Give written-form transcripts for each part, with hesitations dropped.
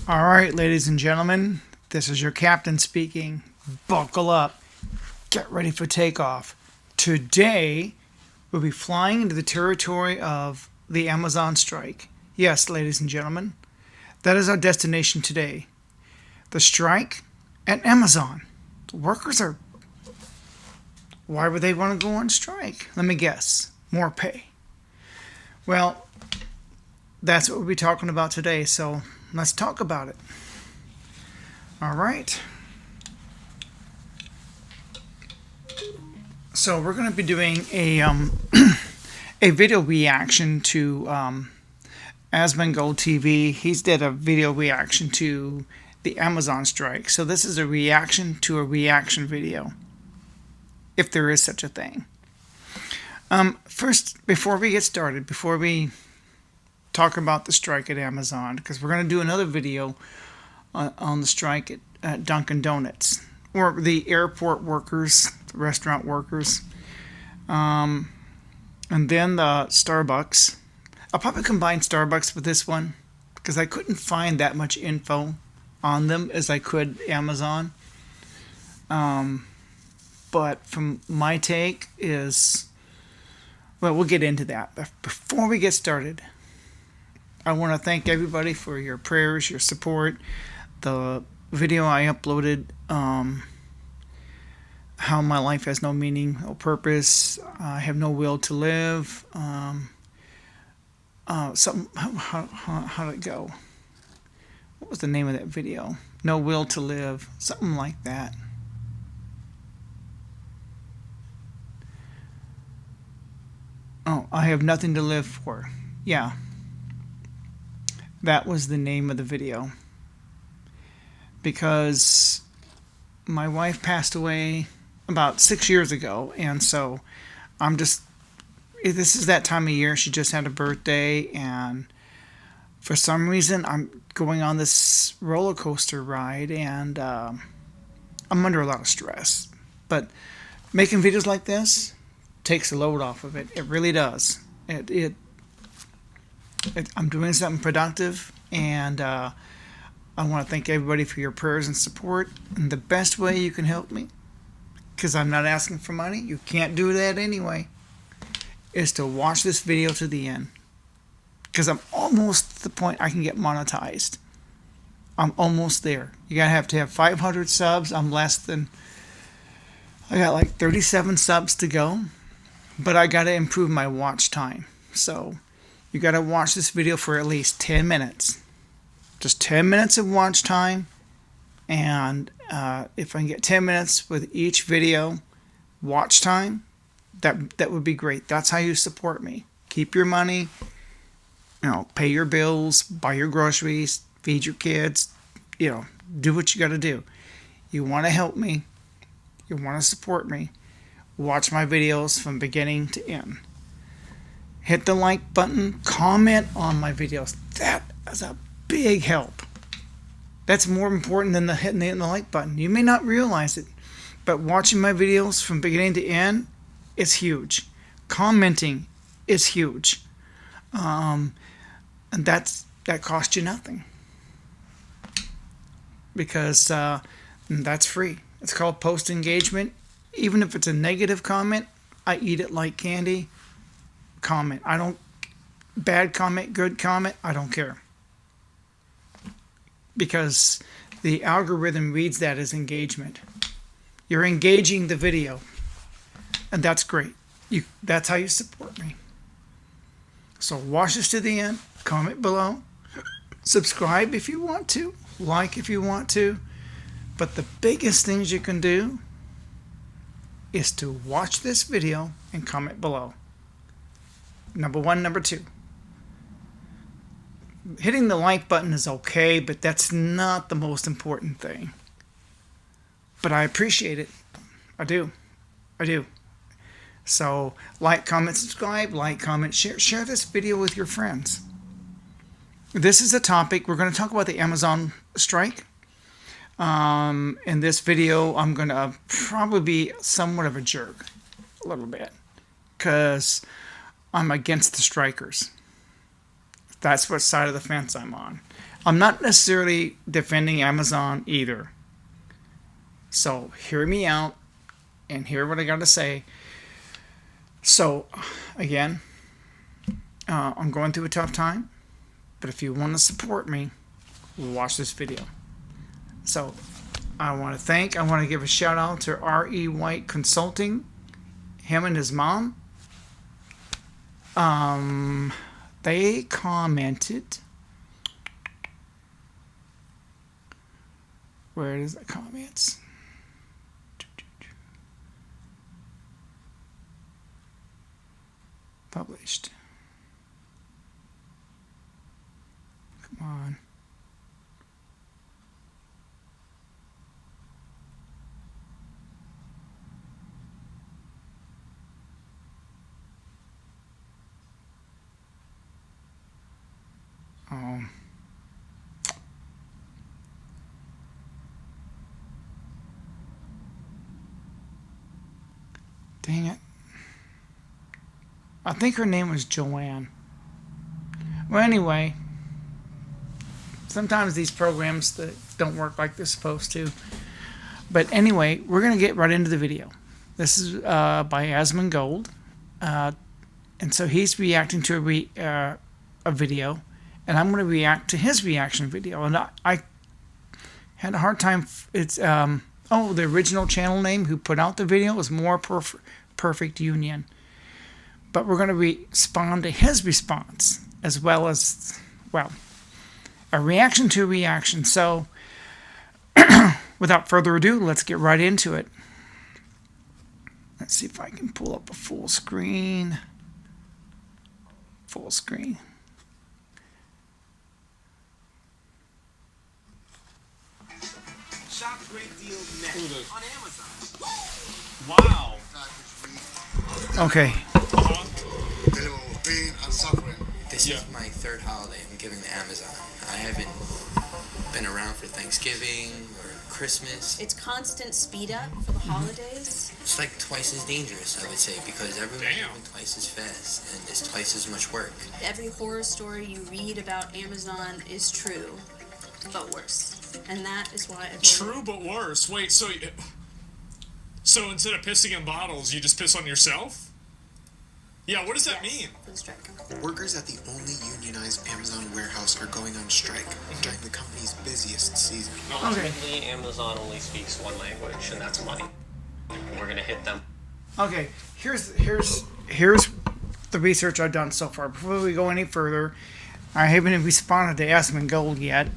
All right, ladies and gentlemen, this is your captain speaking. Buckle up. Get ready for takeoff. Today, we'll be flying into the territory of the Amazon strike. Yes, ladies and gentlemen, that is our destination today. The strike at Amazon. The workers are. Why would they want to go on strike? Let me guess. More pay. Well, that's what we'll be talking about today, so let's talk about it. All right. So we're going to be doing a a video reaction to Asmongold TV. He's did a video reaction to the Amazon strike. So this is a reaction to a reaction video, if there is such a thing. First, before we get started, before we talk about the strike at Amazon, because we're going to do another video on the strike at Dunkin' Donuts, or the airport workers, the restaurant workers, and then the Starbucks. I'll probably combine Starbucks with this one because I couldn't find that much info on them as I could Amazon. But from my take is, well, we'll get into that. But before we get started, I want to thank everybody for your prayers, your support. The video I uploaded, how my life has no meaning, no purpose, I have no will to live. Something. How did it go? What was the name of that video? No will to live, something like that. Oh, I have nothing to live for. Yeah. That was the name of the video. Because my wife passed away about 6 years ago, and so this is that time of year. She just had a birthday, and for some reason I'm going on this roller coaster ride, and I'm under a lot of stress. But making videos like this takes a load off of it. It really does. I'm doing something productive, and I want to thank everybody for your prayers and support. And the best way you can help me, because I'm not asking for money, you can't do that anyway, is to watch this video to the end. Because I'm almost to the point I can get monetized. I'm almost there. You gotta have to have 500 subs. I got like 37 subs to go, but I gotta improve my watch time. So you gotta watch this video for at least 10 minutes. Just 10 minutes of watch time, and if I can get 10 minutes with each video watch time, that would be great. That's how you support me. Keep your money, pay your bills, buy your groceries, feed your kids, do what you got to do. You want to help me, you want to support me, watch my videos from beginning to end. Hit the like button, comment on my videos. That is a big help. That's more important than hitting the like button. You may not realize it, but watching my videos from beginning to end is huge. Commenting is huge. And that costs you nothing, because that's free. It's called post engagement. Even if it's a negative comment, I eat it like candy. Comment. Bad comment, good comment, I don't care. Because the algorithm reads that as engagement. You're engaging the video, and that's great. That's how you support me. So watch this to the end, comment below, subscribe if you want to, like if you want to. But the biggest things you can do is to watch this video and comment below. Number one. Number two, hitting the like button is okay, but that's not the most important thing. But I appreciate it. I do. So like, comment, subscribe, like, comment, share this video with your friends. This is a topic. We're going to talk about the Amazon strike. In this video, I'm going to probably be somewhat of a jerk, a little bit, because I'm against the strikers. That's what side of the fence I'm on. I'm not necessarily defending Amazon either. So hear me out and hear what I got to say. So again, I'm going through a tough time, but if you want to support me, watch this video. So I want to give a shout out to R.E. White Consulting, him and his mom. They commented. Where is the comments? Published. Come on. Oh. Dang it. I think her name was Joanne. Well, anyway, sometimes these programs that don't work like they're supposed to. But anyway, we're going to get right into the video. This is by Asmongold. And so he's reacting to a video. And I'm going to react to his reaction video. And I had a hard time. It's the original channel name who put out the video was More Perfect Union. But we're going to respond to his response as well as, well, a reaction to a reaction. So without further ado, let's get right into it. Let's see if I can pull up a full screen. Full screen. Shop great deals next on Amazon. Wow. Okay. This is my third holiday I'm giving to Amazon. I haven't been around for Thanksgiving or Christmas. It's constant speed up for the holidays. It's like twice as dangerous, I would say, because everyone's moving twice as fast and it's twice as much work. Every horror story you read about Amazon is true, but worse. And that is why I True, but worse. Wait, so instead of pissing in bottles, you just piss on yourself? Yeah, what does that mean? For the strike. Workers at the only unionized Amazon warehouse are going on strike during the company's busiest season. Ultimately, Amazon only speaks one language, and that's money. We're gonna hit them. Okay, here's the research I've done so far. Before we go any further, I haven't even responded to Asmongold yet.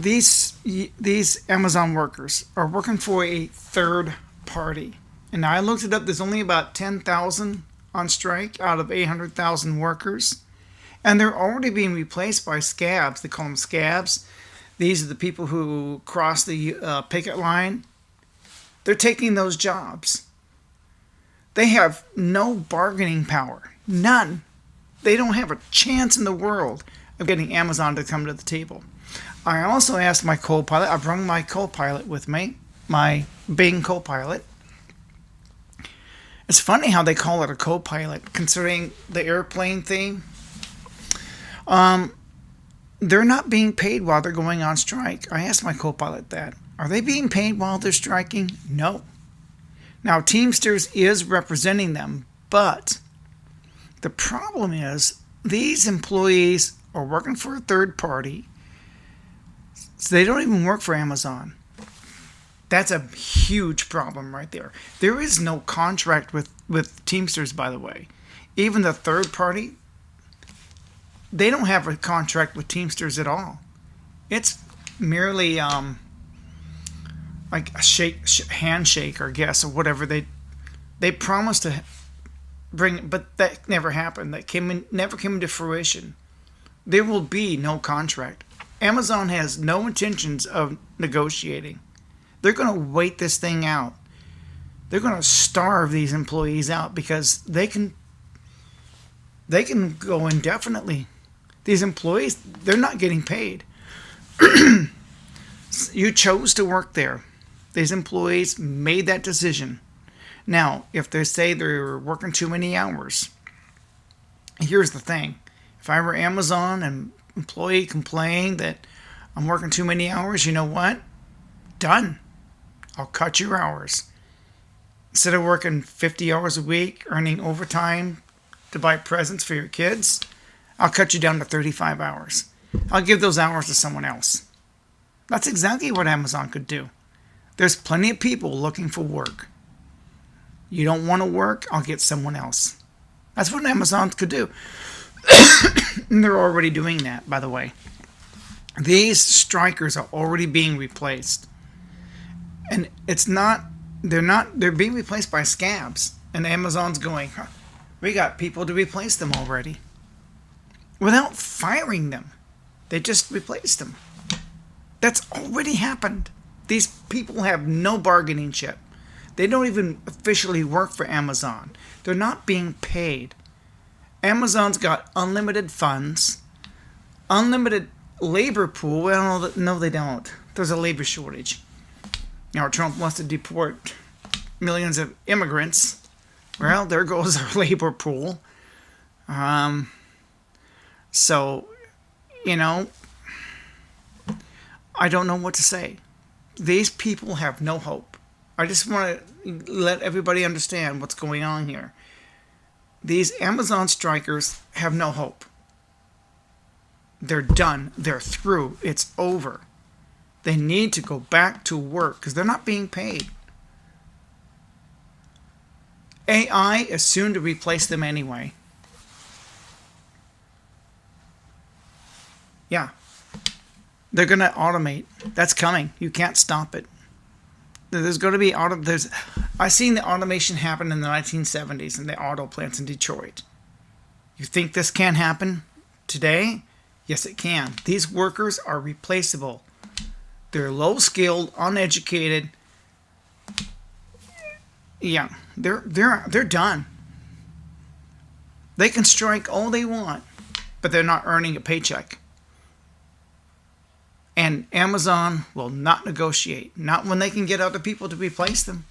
These Amazon workers are working for a third party. And I looked it up. There's only about 10,000 on strike out of 800,000 workers. And they're already being replaced by scabs. They call them scabs. These are the people who cross the picket line. They're taking those jobs. They have no bargaining power. None. They don't have a chance in the world of getting Amazon to come to the table. I also asked my co-pilot. I brought my co-pilot with me. My Bing co-pilot. It's funny how they call it a co-pilot, considering the airplane theme. They're not being paid while they're going on strike. I asked my co-pilot that. Are they being paid while they're striking? No. Now, Teamsters is representing them, but the problem is these employees are working for a third party, so they don't even work for Amazon. That's a huge problem right there. There is no contract with Teamsters, by the way. Even the third party, they don't have a contract with Teamsters at all. It's merely like a handshake, I guess, or whatever. They promised to bring, but that never happened. That never came into fruition. There will be no contract. Amazon has no intentions of negotiating. They're going to wait this thing out. They're going to starve these employees out because they can go indefinitely. These employees, they're not getting paid. You chose to work there. These employees made that decision. Now, if they say they're working too many hours, here's the thing. If I were Amazon and employee complained that I'm working too many hours, you know what? Done. I'll cut your hours. Instead of working 50 hours a week, earning overtime to buy presents for your kids, I'll cut you down to 35 hours. I'll give those hours to someone else. That's exactly what Amazon could do. There's plenty of people looking for work. You don't want to work, I'll get someone else. That's what Amazon could do. And they're already doing that, by the way. These strikers are already being replaced. And they're being replaced by scabs. And Amazon's going, we got people to replace them already. Without firing them. They just replaced them. That's already happened. These people have no bargaining chip. They don't even officially work for Amazon. They're not being paid. Amazon's got unlimited funds, unlimited labor pool. Well, no, they don't. There's a labor shortage. Now, Trump wants to deport millions of immigrants. Well, there goes our labor pool. So, I don't know what to say. These people have no hope. I just want to let everybody understand what's going on here. These Amazon strikers have no hope. They're done. They're through. It's over. They need to go back to work because they're not being paid. AI is soon to replace them anyway. Yeah. They're going to automate. That's coming. You can't stop it. There's going to be I've seen the automation happen in the 1970s in the auto plants in Detroit. You think this can't happen today? Yes, it can. These workers are replaceable. They're low-skilled, uneducated. Yeah, they're done. They can strike all they want, but they're not earning a paycheck. And Amazon will not negotiate. Not when they can get other people to replace them.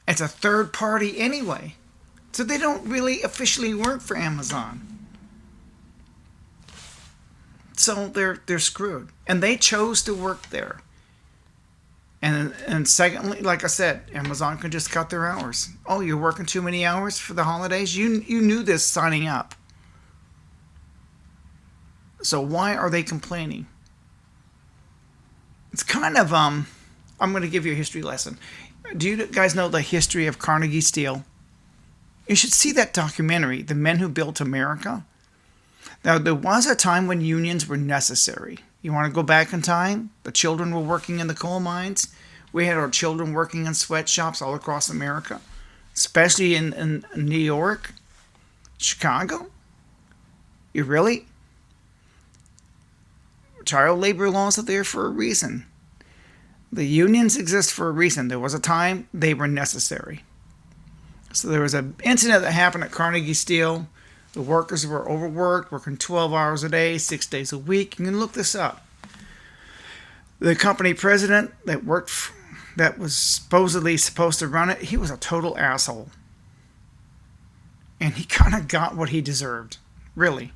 It's a third party anyway. So they don't really officially work for Amazon. So they're screwed. And they chose to work there. And secondly, like I said, Amazon can just cut their hours. Oh, you're working too many hours for the holidays? You knew this signing up. So why are they complaining? It's kind of, I'm going to give you a history lesson. Do you guys know the history of Carnegie Steel? You should see that documentary, The Men Who Built America. Now, there was a time when unions were necessary. You want to go back in time? The children were working in the coal mines. We had our children working in sweatshops all across America, especially in New York, Chicago. You really? Child labor laws are there for a reason. The unions exist for a reason. There was a time they were necessary. So there was an incident that happened at Carnegie Steel. The workers were overworked, working 12 hours a day, 6 days a week. You can look this up. The company president that was supposedly supposed to run it, he was a total asshole. And he kind of got what he deserved, really.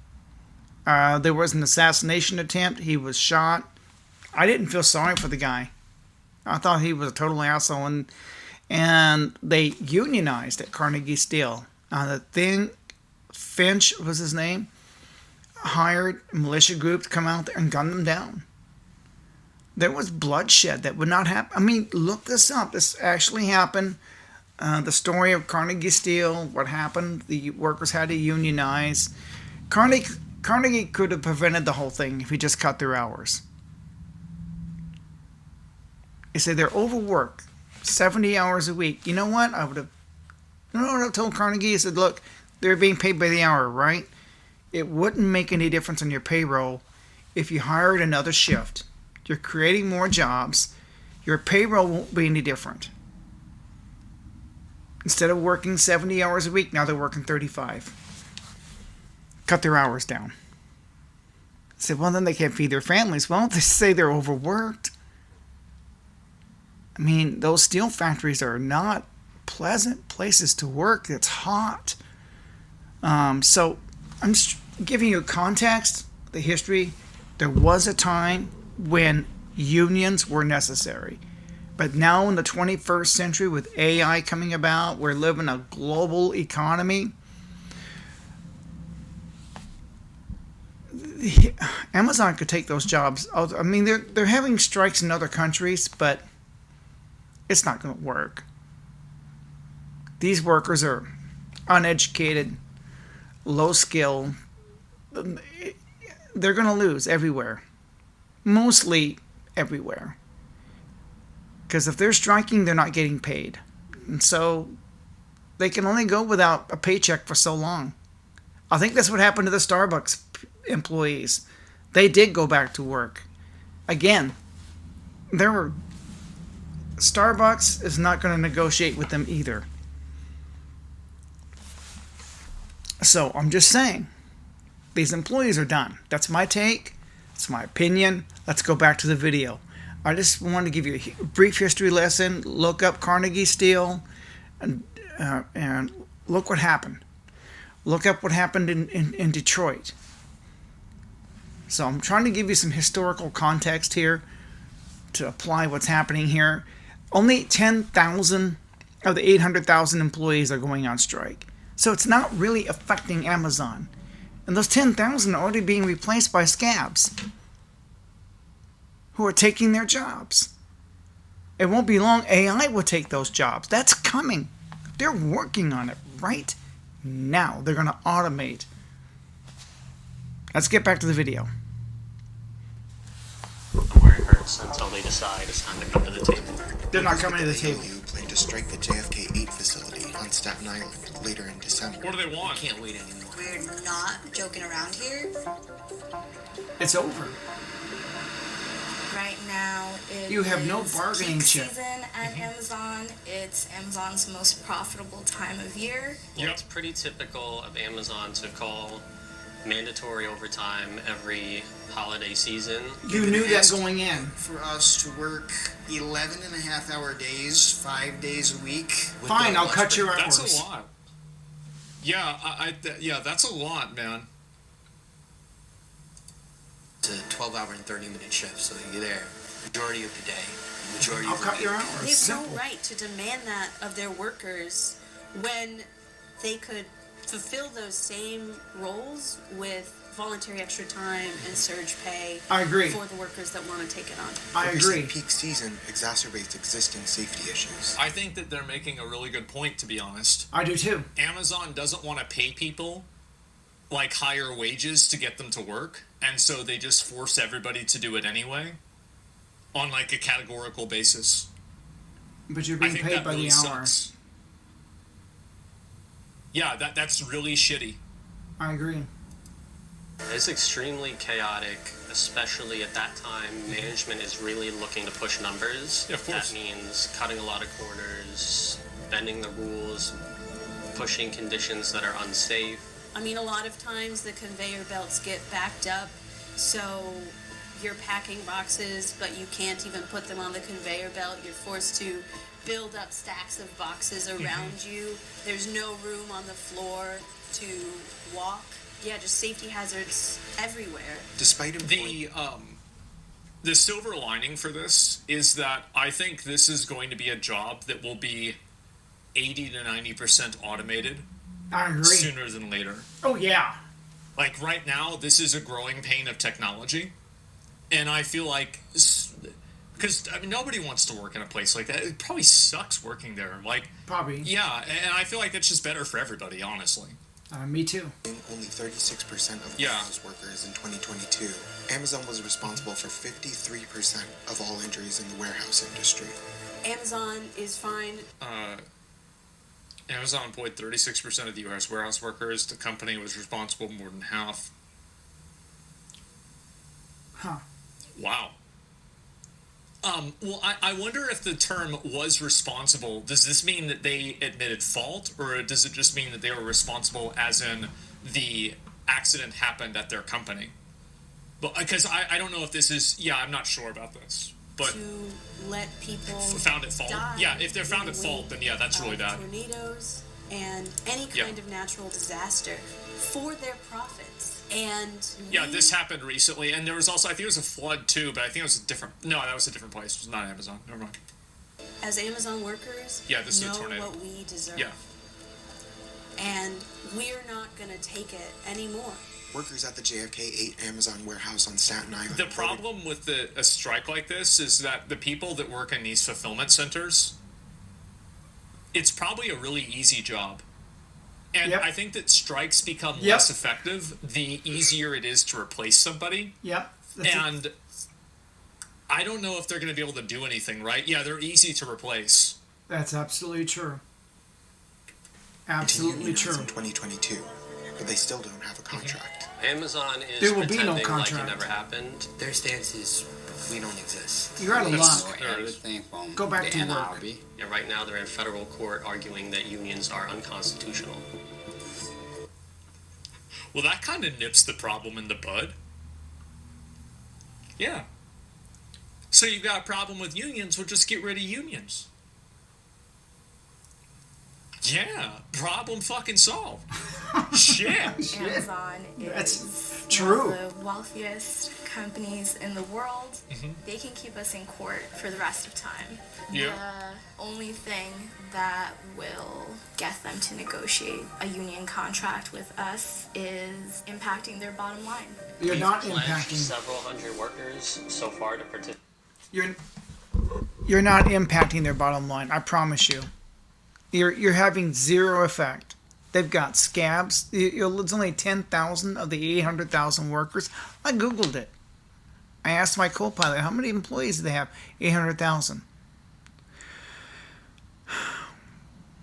There was an assassination attempt. He was shot. I didn't feel sorry for the guy. I thought he was a total asshole. And they unionized at Carnegie Steel. The thing, Finch was his name, hired a militia group to come out there and gun them down. There was bloodshed that would not happen. I mean, look this up. This actually happened. The story of Carnegie Steel, what happened, the workers had to unionize. Carnegie could have prevented the whole thing if he just cut their hours. He said they're overworked, 70 hours a week. You know what? I would have told Carnegie? I said, look, they're being paid by the hour, right? It wouldn't make any difference on your payroll if you hired another shift. You're creating more jobs. Your payroll won't be any different. Instead of working 70 hours a week, now they're working 35. Cut their hours down. I said, well, then they can't feed their families. Well, they say they're overworked. I mean, those steel factories are not pleasant places to work. It's hot. So giving you context, the history, there was a time when unions were necessary. But now in the 21st century, with AI coming about, we're living a global economy. Amazon could take those jobs. I mean, they're having strikes in other countries, but it's not going to work. These workers are uneducated, low skill. They're going to lose everywhere. Mostly everywhere. Because if they're striking, they're not getting paid. And so they can only go without a paycheck for so long. I think that's what happened to the Starbucks employees. They did go back to work. Again, Starbucks is not going to negotiate with them either. So I'm just saying, these employees are done. That's my take. That's my opinion. Let's go back to the video. I just wanted to give you a brief history lesson. Look up Carnegie Steel and look what happened. Look up what happened in Detroit. So I'm trying to give you some historical context here to apply what's happening here. Only 10,000 of the 800,000 employees are going on strike. So it's not really affecting Amazon. And those 10,000 are already being replaced by scabs who are taking their jobs. It won't be long, AI will take those jobs. That's coming. They're working on it right now. They're going to automate. Let's get back to the video. I'm where it hurts until they decide it's time to come to the table. They're not coming to the table. You plan to strike the JFK 8 facility on Staten Island later in December. What do they want? Can't wait anymore. We're not joking around here. It's over. Right now, You have no is bargaining peak chip. season at Amazon. It's Amazon's most profitable time of year. Well, it's pretty typical of Amazon to call mandatory overtime every holiday season. You knew that going in. For us to work 11.5-hour days, 5 days a week. with Fine, no I'll lunch cut break. your hours. That's a lot. Yeah, yeah, that's a lot, man. It's a 12-hour and 30-minute shift, so you're there majority of the day. Majority I'll of the cut your week. hours. They have Simple. no right to demand that of their workers when they could fulfill those same roles with voluntary extra time and surge pay I agree. for the workers that want to take it on. I Obviously, agree. Peak season exacerbates existing safety issues. I think that they're making a really good point, to be honest. I do too. Amazon doesn't want to pay people like higher wages to get them to work, and so they just force everybody to do it anyway on like a categorical basis. But you're I being think paid that by really the hour. sucks. Yeah, that's really shitty. I agree. It's extremely chaotic, especially at that time. Management is really looking to push numbers. Yeah, of course. That means cutting a lot of corners, bending the rules, pushing conditions that are unsafe. I mean, a lot of times the conveyor belts get backed up, so you're packing boxes, but you can't even put them on the conveyor belt. You're forced to build up stacks of boxes around you. There's no room on the floor to walk. Yeah, just safety hazards everywhere. Despite employing The silver lining for this is that I think this is going to be a job that will be 80 to 90% automated I agree. sooner than later. Oh yeah. Like right now, this is a growing pain of technology, and I feel like because I mean nobody wants to work in a place like that. It probably sucks working there. Like Probably. yeah, and I feel like it's just better for everybody, honestly. Me too. only 36% of Yeah. warehouse workers in 2022, Amazon was responsible for 53% of all injuries in the warehouse industry. Amazon is fine. Amazon employed 36% of the U.S. warehouse workers. The company was responsible for more than half. Huh. Wow. Well, I wonder if the term was responsible, does this mean that they admitted fault, or does it just mean that they were responsible as in the accident happened at their company? But because I don't know if this is, yeah, I'm not sure about this. But To let people found at fault? die Yeah, if they're found in at the fault, wake then yeah, that's really of bad. Tornadoes and any Yeah. kind of natural disaster for their profits. And Yeah, this happened recently, and there was also, I think it was a flood too, but I think it was a different. No, that was a different place. It was not Amazon. Never mind. as Amazon workers, Yeah, this is a know tornado. what we deserve. Yeah. And we're not going to take it anymore. Workers at the JFK 8 Amazon warehouse on Staten Island. The problem with a strike like this is that the people that work in these fulfillment centers, it's probably a really easy job. And Yep. I think that strikes become Yep. less effective the easier it is to replace somebody. Yep. That's it. And I don't know if they're going to be able to do anything, right? Yeah, they're easy to replace. That's absolutely true. to Absolutely unionize true. in 2022, but they still don't have a contract. Amazon is There will be no pretending like it contract. never happened. Their stance is we don't exist. You're out of That's- luck. Everything from Go back the to work. NLRB. Yeah, right now they're in federal court arguing that unions are unconstitutional. Well, that kind of nips the problem in the bud. Yeah. So you've got a problem with unions, well, just get rid of unions. Yeah, problem fucking solved. Shit. Amazon That's is true. one of the wealthiest companies in the world. They can keep us in court for the rest of time. Yeah. The only thing that will get them to negotiate a union contract with us is impacting their bottom line. You're We've not pledged impacting. several hundred workers so far to participate. You're not impacting their bottom line. I promise you. You're having zero effect. They've got scabs. It's only 10,000 of the 800,000 workers. I googled it. I asked my co-pilot how many employees do they have. 800,000.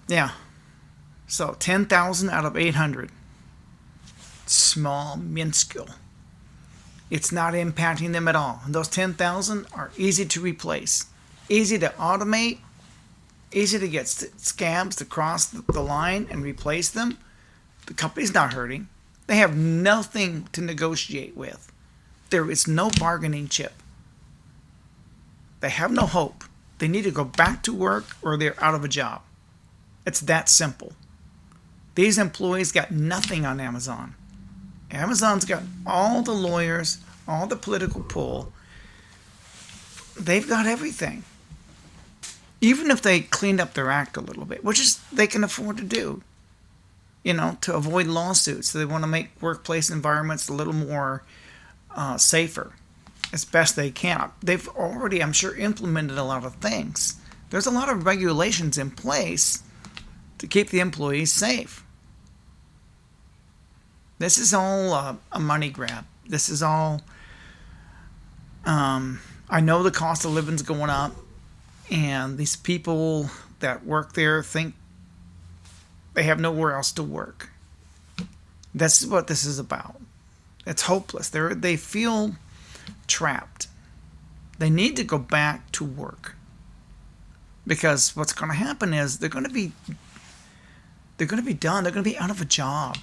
Yeah. So 10,000 out of 800. Small, minuscule. It's not impacting them at all. And those 10,000 are easy to replace, easy to automate, easy to get scabs to cross the line and replace them. The company's not hurting. They have nothing to negotiate with. There is no bargaining chip. They have no hope. They need to go back to work or they're out of a job. It's that simple. These employees got nothing on Amazon. Amazon's got all the lawyers, all the political pull. They've got everything. Even if they cleaned up their act a little bit, which is they can afford to do, to avoid lawsuits. So they want to make workplace environments a little more safer as best they can. They've already, I'm sure, implemented a lot of things. There's a lot of regulations in place to keep the employees safe. This is all a money grab. This is all, I know the cost of living's going up. And these people that work there think they have nowhere else to work. That's what this is about. It's hopeless. They feel trapped. They need to go back to work. Because what's going to happen is they're going to be done. They're going to be out of a job.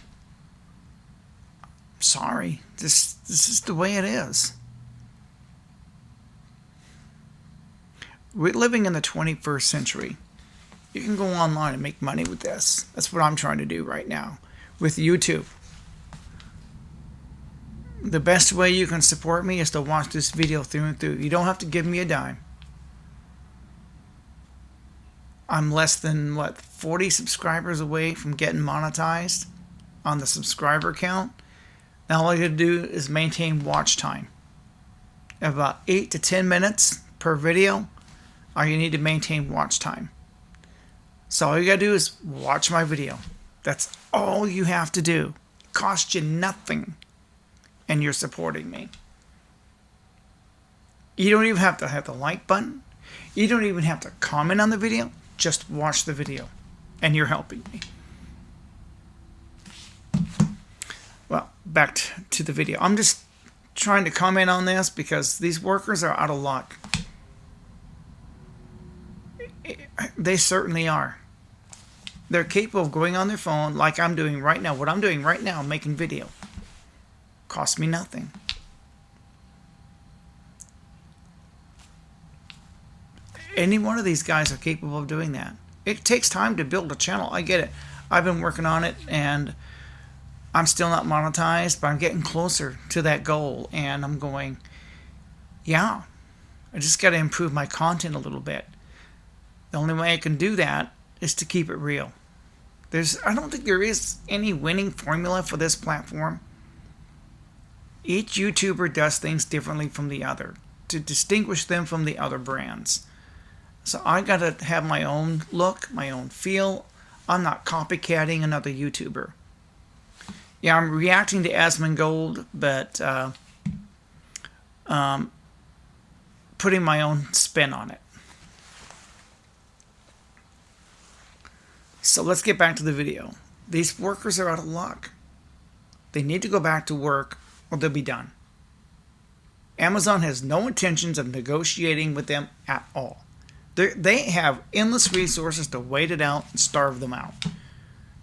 Sorry. This is the way it is. We're living in the 21st century. You can go online and make money with this. That's what I'm trying to do right now with YouTube. The best way you can support me is to watch this video through and through. You don't have to give me a dime. I'm less than, 40 subscribers away from getting monetized on the subscriber count. Now all I gotta do is maintain watch time. About 8 to 10 minutes per video. Or you need to maintain watch time. So all you gotta do is watch my video. That's all you have to do. Cost you nothing. And you're supporting me. You don't even have to have the like button. You don't even have to comment on the video. Just watch the video. And you're helping me. Well, back to the video. I'm just trying to comment on this because these workers are out of luck. They certainly are. They're capable of going on their phone like I'm doing right now. What I'm doing right now, making video. Cost me nothing. Any one of these guys are capable of doing that. It takes time to build a channel. I get it. I've been working on it and I'm still not monetized, but I'm getting closer to that goal. And I'm going, yeah, I just got to improve my content a little bit. The only way I can do that is to keep it real. I don't think there is any winning formula for this platform. Each YouTuber does things differently from the other to distinguish them from the other brands. So I got to have my own look, my own feel. I'm not copycatting another YouTuber. Yeah, I'm reacting to Asmongold, but putting my own spin on it. So let's get back to the video. These workers are out of luck. They need to go back to work or they'll be done. Amazon has no intentions of negotiating with them at all. They have endless resources to wait it out and starve them out.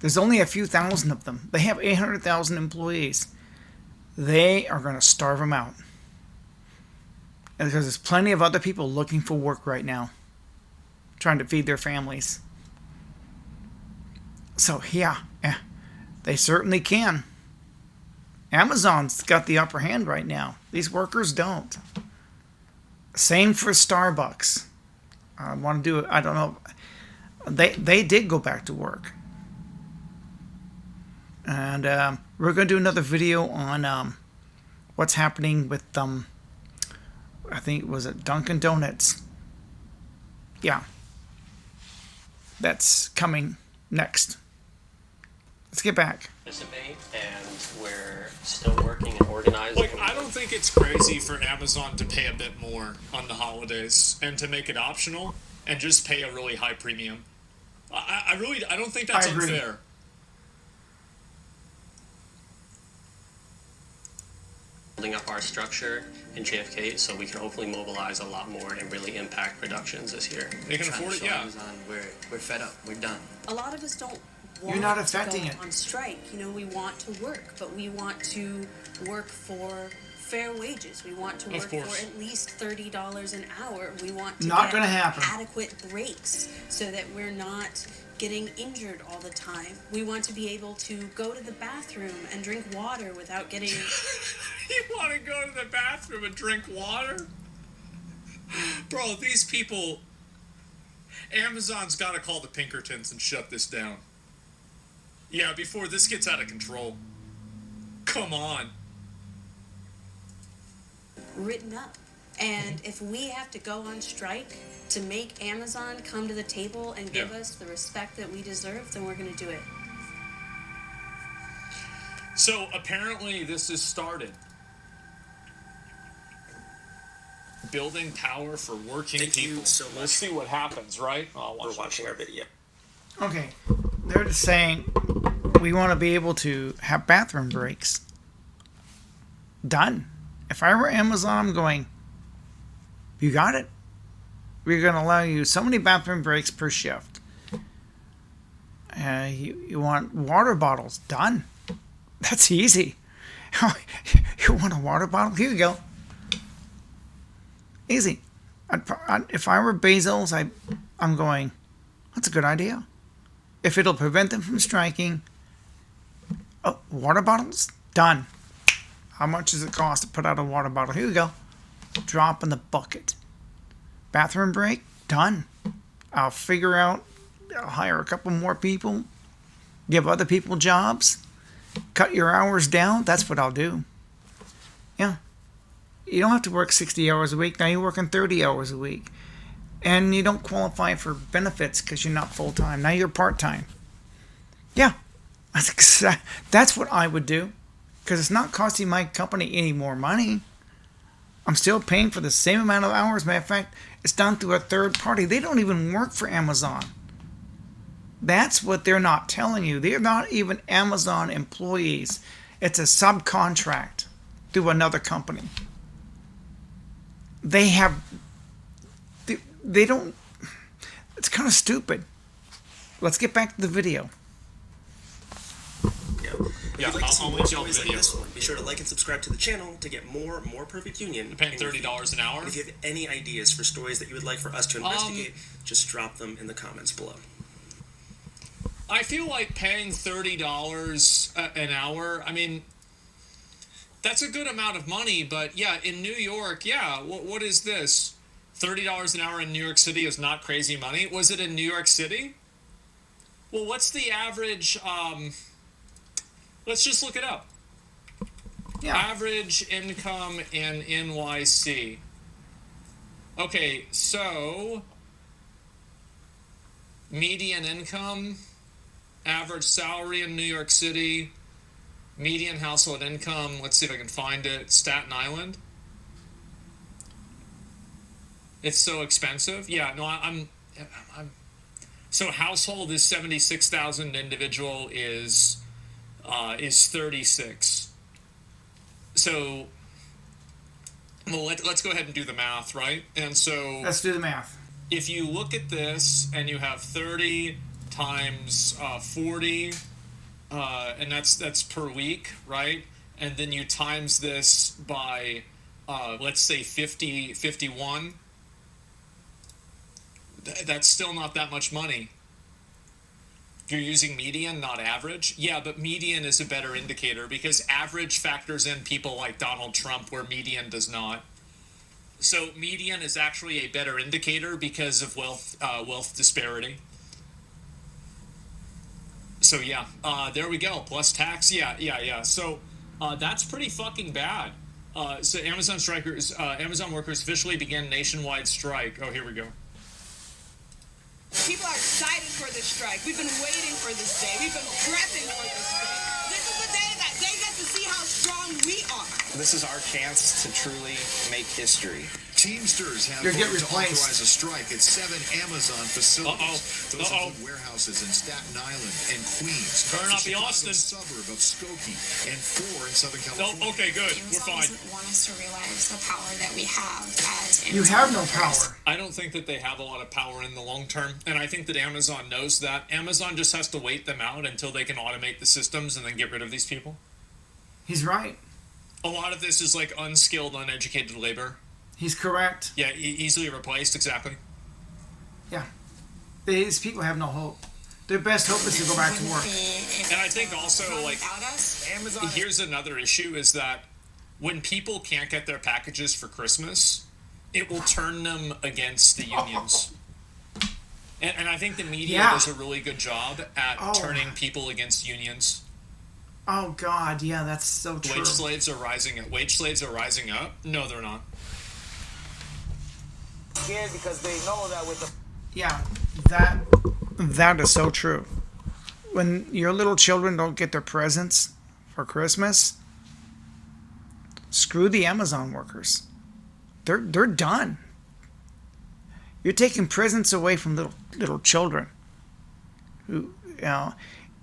There's only a few thousand of them. They have 800,000 employees. They are going to starve them out. And because there's plenty of other people looking for work right now, trying to feed their families. So yeah, they certainly can. Amazon's got the upper hand right now. These workers don't. Same for Starbucks. I want to do it. I don't know. They did go back to work. And we're going to do another video on what's happening with I think it was at Dunkin' Donuts. Yeah. That's coming next. Let's get back. Participate, and we're still working and organizing. Like, I don't think it's crazy for Amazon to pay a bit more on the holidays and to make it optional and just pay a really high premium. I don't think that's unfair. Building up our structure in JFK so we can hopefully mobilize a lot more and really impact productions this year. They can afford it, yeah. Amazon, we're fed up. We're done. A lot of us don't want You're not to affecting go it. on strike. You know, we want to work, but we want to work for fair wages. We want to Of work course. for at least $30 an hour. We want to Not get gonna happen. adequate breaks so that we're not getting injured all the time. We want to be able to go to the bathroom and drink water without getting... You want to go to the bathroom and drink water? Bro, these people... Amazon's got to call the Pinkertons and shut this down. Yeah, before this gets out of control. Come on. written up. And if we have to go on strike to make Amazon come to the table and give us the respect that we deserve, then we're going to do it. So apparently this has started. Building power for working Thank people. you so much Let's see what happens, right? I'll for watching our video. Okay, they're just saying we want to be able to have bathroom breaks. Done. If I were Amazon, I'm going, you got it. We're going to allow you so many bathroom breaks per shift. You want water bottles. Done. That's easy. You want a water bottle? Here you go. Easy. If I were Bezos, I'm going, that's a good idea. If it'll prevent them from striking, oh, water bottles? Done. How much does it cost to put out a water bottle? Here you go. Drop in the bucket. Bathroom break? Done. I'll hire a couple more people, give other people jobs, cut your hours down. That's what I'll do. Yeah. You don't have to work 60 hours a week. Now you're working 30 hours a week. And you don't qualify for benefits because you're not full-time. Now you're part-time. Yeah. That's what I would do. Because it's not costing my company any more money. I'm still paying for the same amount of hours. Matter of fact, it's done through a third party. They don't even work for Amazon. That's what they're not telling you. They're not even Amazon employees. It's a subcontract through another company. They don't, it's kind of stupid. Let's get back to the video. Yeah, If you'd like to see I'll more link you on the videos like video. this one, be sure to like and subscribe to the channel to get more Perfect Union. You're paying in your feed. $30 an hour? And if you have any ideas for stories that you would like for us to investigate, just drop them in the comments below. I feel like paying $30 an hour. I mean, that's a good amount of money, but yeah, in New York, yeah, what is this? $30 an hour in New York City is not crazy money. Was it in New York City? Well, what's the average? Let's just look it up. Yeah. Average income in NYC. Okay, so median income, average salary in New York City, median household income. Let's see if I can find it. Staten Island. It's so expensive. Yeah, no, I'm so household is 76,000. Individual is 36. So, well, let's go ahead and do the math, right? And so Let's do the math. if you look at this and you have 30 times 40, and that's per week, right? And then you times this by, let's say 51, that's still not that much money. You're using median, not average? Yeah, but median is a better indicator because average factors in people like Donald Trump where median does not. So median is actually a better indicator because of wealth disparity. So yeah, there we go. Plus tax, yeah. So that's pretty fucking bad. So Amazon workers officially began nationwide strike. Oh, here we go. People are excited for this strike. We've been waiting for this day. We've been prepping for this day. This is the day that they get to see how strong we are. This is our chance to truly make history. Teamsters have You'll get voted to replaced. authorize a strike at 7 Amazon facilities. Those Uh-oh. include warehouses in Staten Island and Queens. Better not be the Chicago Austin. suburb of Skokie and 4 in Southern California. No, okay, good. We're fine. doesn't want us to realize the power that we have as You have no power. I don't think that they have a lot of power in the long term, and I think that Amazon knows that. Amazon just has to wait them out until they can automate the systems and then get rid of these people. He's right. A lot of this is like unskilled, uneducated labor. He's correct. Yeah, easily replaced, exactly. Yeah. These people have no hope. Their best hope is to go back to work. And I think also, like, here's another issue is that when people can't get their packages for Christmas, it will turn them against the unions. And I think the media does a really good job at turning people against unions. Oh, God, yeah, that's so true. Wage slaves are rising up. Wage slaves are rising up? No, they're not. Scared because they know that with the Yeah, that is so true. When your little children don't get their presents for Christmas, screw the Amazon workers. They're done. You're taking presents away from little children. Who,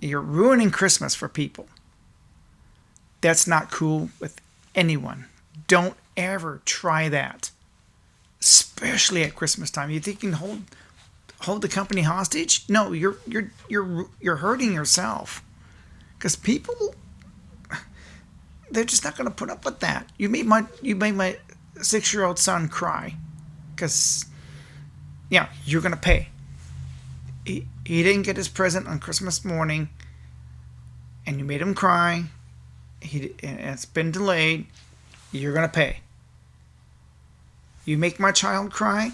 you're ruining Christmas for people. That's not cool with anyone. Don't ever try that. Especially at Christmas time. You think you can hold the company hostage? No, you're hurting yourself. Because people, they're just not going to put up with that. You made my 6-year-old son cry. Because, yeah, you're going to pay. He didn't get his present on Christmas morning, and you made him cry. And it's been delayed. You're going to pay. You make my child cry,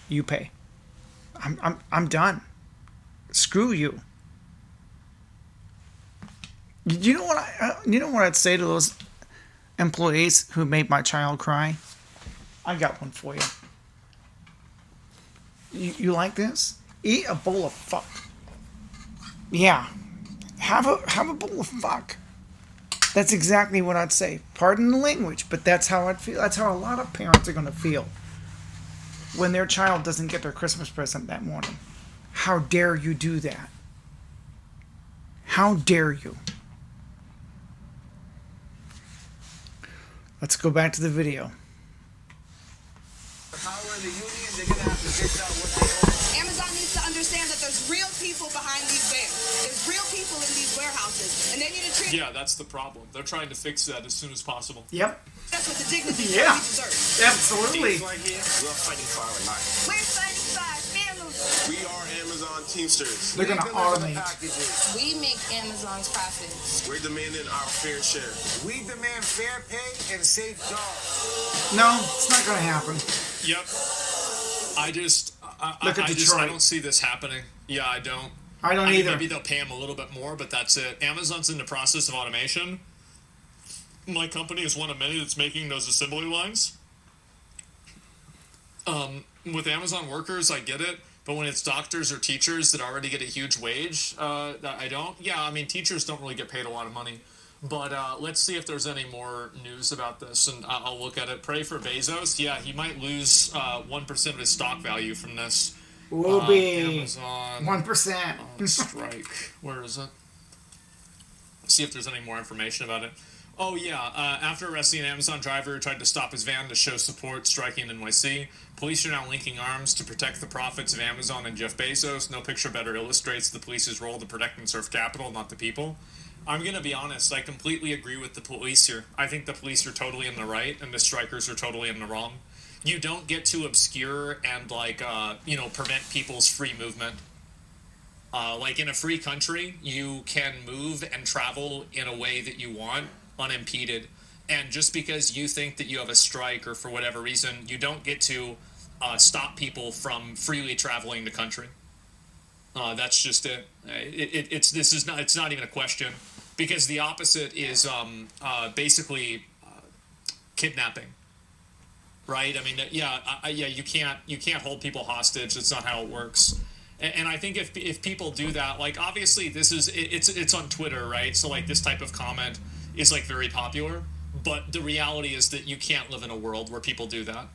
you pay. I'm done. Screw you. You know what I'd say to those employees who made my child cry? I got one for you. You like this? Eat a bowl of fuck. Yeah. Have a bowl of fuck. That's exactly what I'd say. Pardon the language, but that's how I'd feel. That's how a lot of parents are going to feel when their child doesn't get their Christmas present that morning. How dare you do that? How dare you? Let's go back to the video. Amazon needs to understand that there's real people behind these banners. There's real people in these warehouses, and they need to treat. Yeah, that's the problem. They're trying to fix that as soon as possible. Yep. That's what the dignity Yeah. that we deserve. Absolutely. right here, we're fighting for our lives. We're fighting for our families. We are Amazon. Amazon Teamsters. They're going to automate. We make Amazon's profits. We're demanding our fair share. We demand fair pay and safe jobs. No, it's not going to happen. Yep. Look at I Detroit. don't see this happening. Yeah, I don't. I don't mean, either. Maybe they'll pay them a little bit more, but that's it. Amazon's in the process of automation. My company is one of many that's making those assembly lines. With Amazon workers, I get it, but when it's doctors or teachers that already get a huge wage, I don't. Yeah, I mean, teachers don't really get paid a lot of money. But let's see if there's any more news about this, and I'll look at it. Pray for Bezos. Yeah, he might lose 1% of his stock value from this. Will be Amazon 1%. strike. Where is it? See if there's any more information about it. Oh yeah, after arresting an Amazon driver who tried to stop his van to show support striking in NYC, police are now linking arms to protect the profits of Amazon and Jeff Bezos. No picture better illustrates the police's role to protect and serve capital, not the people. I'm going to be honest, I completely agree with the police here. I think the police are totally in the right and the strikers are totally in the wrong. You don't get to obscure and, prevent people's free movement. Like in a free country, you can move and travel in a way that you want, unimpeded. And just because you think that you have a strike or for whatever reason, you don't get to stop people from freely traveling the country. That's just it. It's not even a question, because the opposite is basically kidnapping. Right? I mean, you can't hold people hostage. That's not how it works. And I think if people do that, like, obviously it's on Twitter, right? So like this type of comment is like very popular, but the reality is that you can't live in a world where people do that.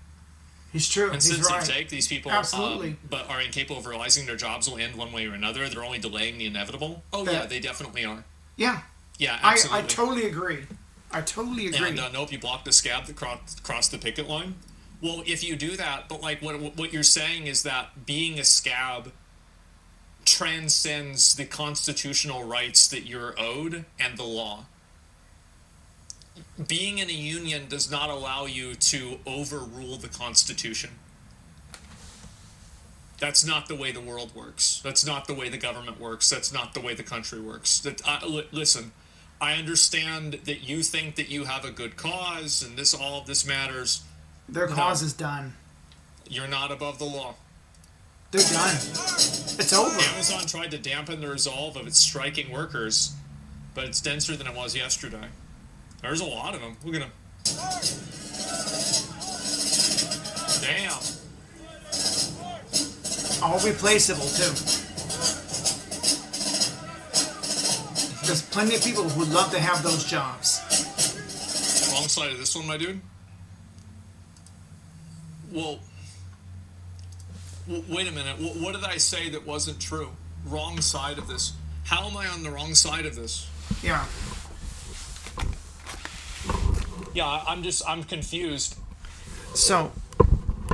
He's true. And He's since right. take these people, Absolutely. but are incapable of realizing their jobs will end one way or another. They're only delaying the inevitable. Oh yeah, they definitely are. Yeah. Yeah, absolutely. I totally agree. I totally agree. And nope, you blocked the scab that crossed the picket line. Well, if you do that, but like what you're saying is that being a scab transcends the constitutional rights that you're owed and the law. Being in a union does not allow you to overrule the Constitution. That's not the way the world works. That's not the way the government works. That's not the way the country works. Listen, I understand that you think that you have a good cause and all of this matters. Their cause is done. You're not above the law. They're done. It's over. Amazon tried to dampen the resolve of its striking workers, but it's denser than it was yesterday. There's a lot of them. Look at them. Damn. All replaceable, too. There's plenty of people who would love to have those jobs. Wrong side of this one, my dude? Well, wait a minute. What did I say that wasn't true? Wrong side of this. How am I on the wrong side of this? Yeah. Yeah, I'm confused. So,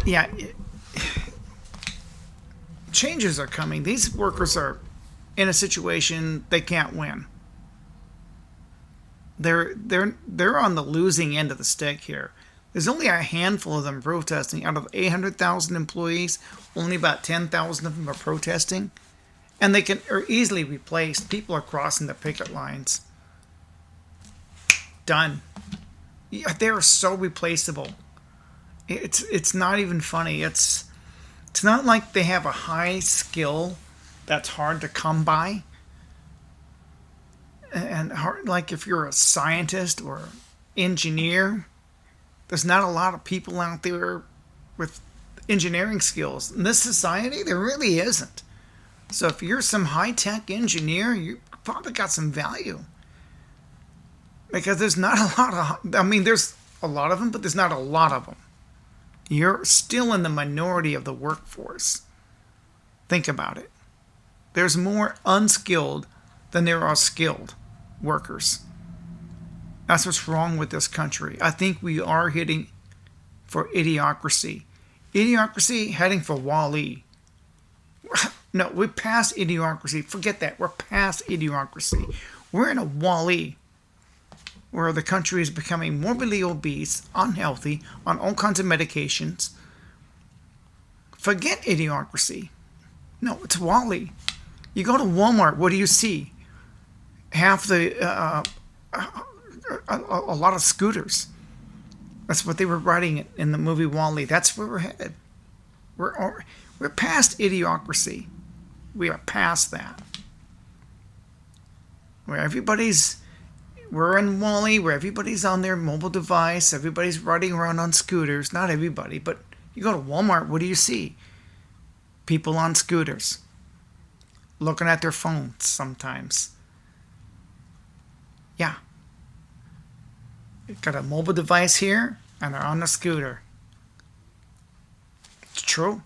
yeah, changes are coming. These workers are in a situation they can't win. They're on the losing end of the stick here. There's only a handful of them protesting. Out of 800,000 employees, only about 10,000 of them are protesting. And they are easily replaced. People are crossing the picket lines. Done. Yeah, they're so replaceable. It's not even funny. It's not like they have a high skill that's hard to come by. And hard, like if you're a scientist or engineer, there's not a lot of people out there with engineering skills. In this society, there really isn't. So if you're some high-tech engineer, you probably got some value. Because there's not a lot of... I mean, there's a lot of them, but there's not a lot of them. You're still in the minority of the workforce. Think about it. There's more unskilled than there are skilled workers. That's what's wrong with this country. I think we are heading for idiocracy. Idiocracy heading for Wall-E. No, we're past idiocracy. Forget that. We're past idiocracy. We're in a Wall-E where the country is becoming morbidly obese, unhealthy, on all kinds of medications. Forget idiocracy. No, it's Wally. You go to Walmart, what do you see? Half the a lot of scooters. That's what they were writing in the movie Wall-E. That's where we're headed. We're past idiocracy. We are past that. We're in Wall-E, where everybody's on their mobile device, everybody's riding around on scooters. Not everybody, but you go to Walmart, what do you see? People on scooters, looking at their phones sometimes. Yeah. Got a mobile device here, and they're on the scooter. It's true.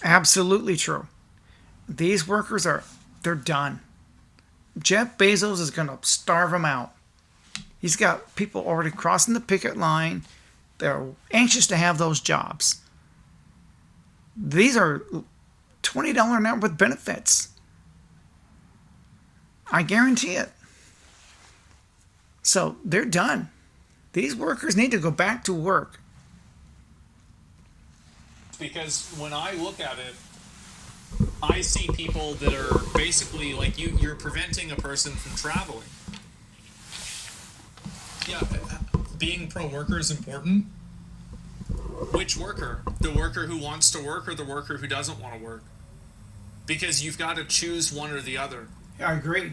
Absolutely true. These workers they're done. Jeff Bezos is going to starve them out. He's got people already crossing the picket line. They're anxious to have those jobs. These are $20 an hour with benefits. I guarantee it. So they're done. These workers need to go back to work. Because when I look at it, I see people that are basically like you're preventing a person from traveling. Yeah, being pro-worker is important. Which worker? The worker who wants to work or the worker who doesn't want to work? Because you've got to choose one or the other. I agree.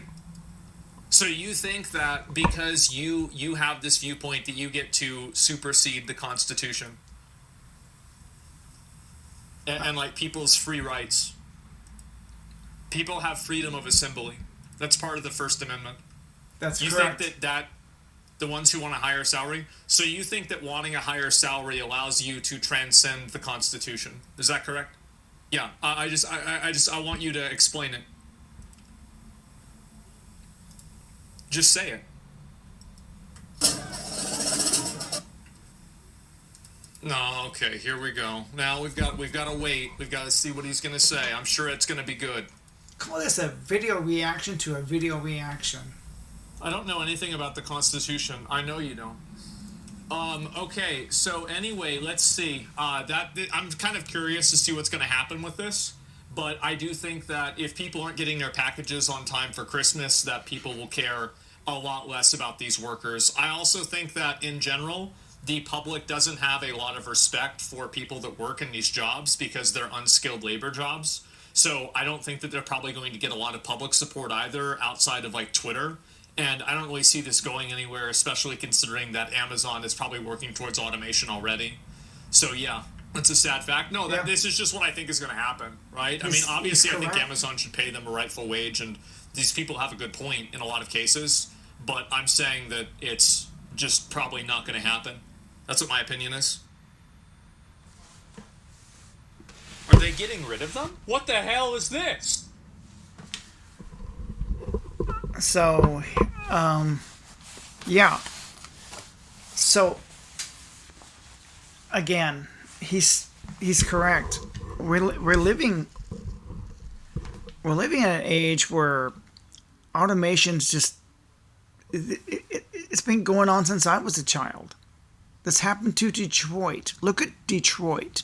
So you think that because you have this viewpoint that you get to supersede the Constitution and like people's free rights. People have freedom of assembly. That's part of the First Amendment. That's you correct. think that the ones who want a higher salary, so you think that wanting a higher salary allows you to transcend the Constitution. Is that correct? Yeah. I want you to explain it. Just say it. No, okay, here we go. Now we've got to wait. We've got to see what he's going to say. I'm sure it's going to be good. Call this a video reaction to a video reaction. I don't know anything about the Constitution. I know you don't. Okay, so anyway, let's see. I'm kind of curious to see what's going to happen with this. But I do think that if people aren't getting their packages on time for Christmas, that people will care a lot less about these workers. I also think that in general, the public doesn't have a lot of respect for people that work in these jobs because they're unskilled labor jobs. So I don't think that they're probably going to get a lot of public support either outside of like Twitter. And I don't really see this going anywhere, especially considering that Amazon is probably working towards automation already. So yeah, that's a sad fact. No, this is just what I think is going to happen, right? I mean, obviously I think Amazon should pay them a rightful wage, and these people have a good point in a lot of cases, but I'm saying that it's just probably not going to happen. That's what my opinion is. Are they getting rid of them? What the hell is this? So, yeah. So, again, he's correct. We're living in an age where automation's just it's been going on since I was a child. This happened to Detroit. Look at Detroit.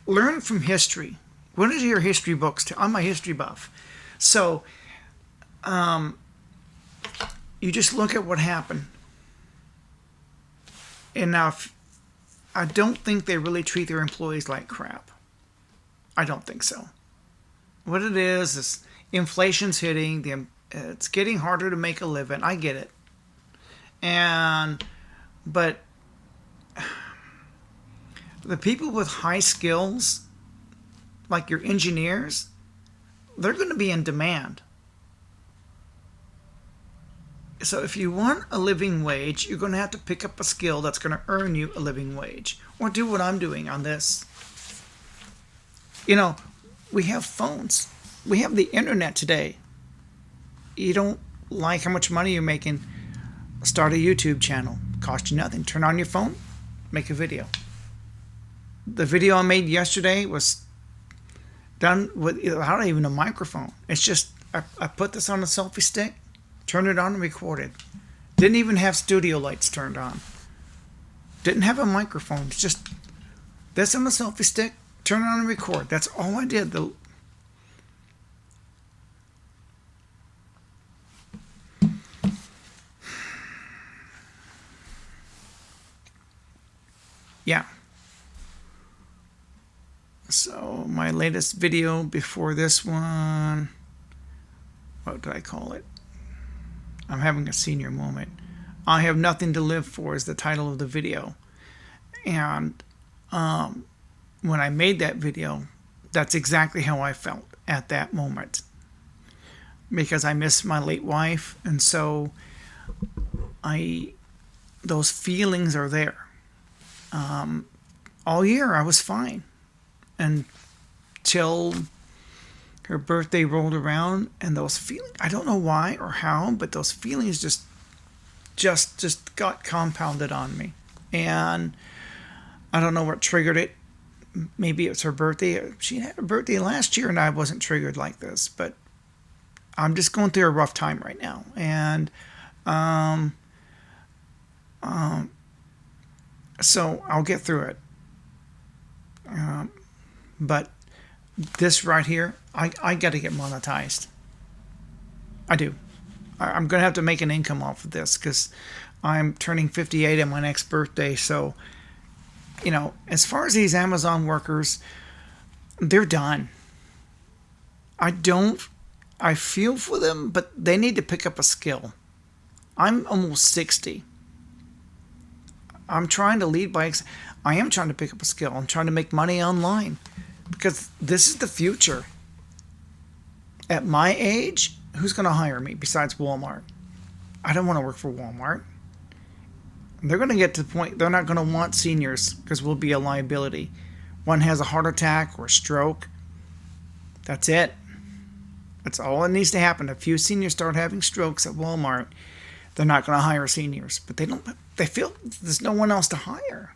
Learn from history. What is your history books? I'm a history buff. So, you just look at what happened. And now, I don't think they really treat their employees like crap. I don't think so. What it is inflation's hitting. It's getting harder to make a living. I get it. But the people with high skills, like your engineers, they're going to be in demand. So if you want a living wage, you're going to have to pick up a skill that's going to earn you a living wage. Or do what I'm doing on this. You know, we have phones. We have the internet today. You don't like how much money you're making, start a YouTube channel. Cost you nothing. Turn on your phone, make a video. The video I made yesterday was done without even a microphone. It's just, I put this on a selfie stick, turned it on and recorded. Didn't even have studio lights turned on. Didn't have a microphone. It's just this on a selfie stick, turn it on and record. That's all I did. Yeah. So my latest video before this one, what did I call it? I'm having a senior moment. I Have Nothing to Live For is the title of the video. And when I made that video, that's exactly how I felt at that moment. Because I missed my late wife, and so those feelings are there. All year I was fine until her birthday rolled around, and those feelings, I don't know why or how, but those feelings just got compounded on me. And I don't know what triggered it. Maybe it's her birthday. She had a birthday last year and I wasn't triggered like this, but I'm just going through a rough time right now. And so I'll get through it. But this right here, I got to get monetized. I do. I'm going to have to make an income off of this because I'm turning 58 on my next birthday. So, you know, as far as these Amazon workers, they're done. I feel for them, but they need to pick up a skill. I'm almost 60. I'm trying to lead by example. I am trying to pick up a skill. I'm trying to make money online because this is the future. At my age, who's going to hire me besides Walmart? I don't want to work for Walmart. They're going to get to the point they're not going to want seniors because we'll be a liability. One has a heart attack or a stroke. That's it. That's all that needs to happen. A few seniors start having strokes at Walmart, they're not going to hire seniors. But they feel there's no one else to hire.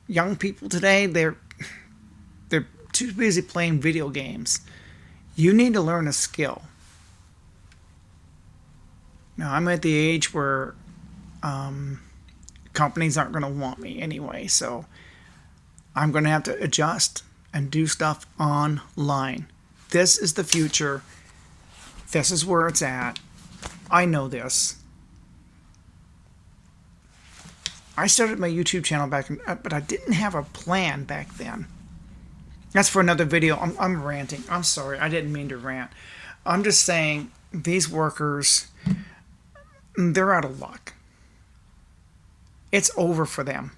Young people today, they're too busy playing video games. You need to learn a skill. Now, I'm at the age where companies aren't going to want me anyway, so I'm going to have to adjust and do stuff online. This is the future. This is where it's at. I know this. I started my YouTube channel but I didn't have a plan back then. That's for another video. I'm ranting. I'm sorry. I didn't mean to rant. I'm just saying these workers, they're out of luck. It's over for them.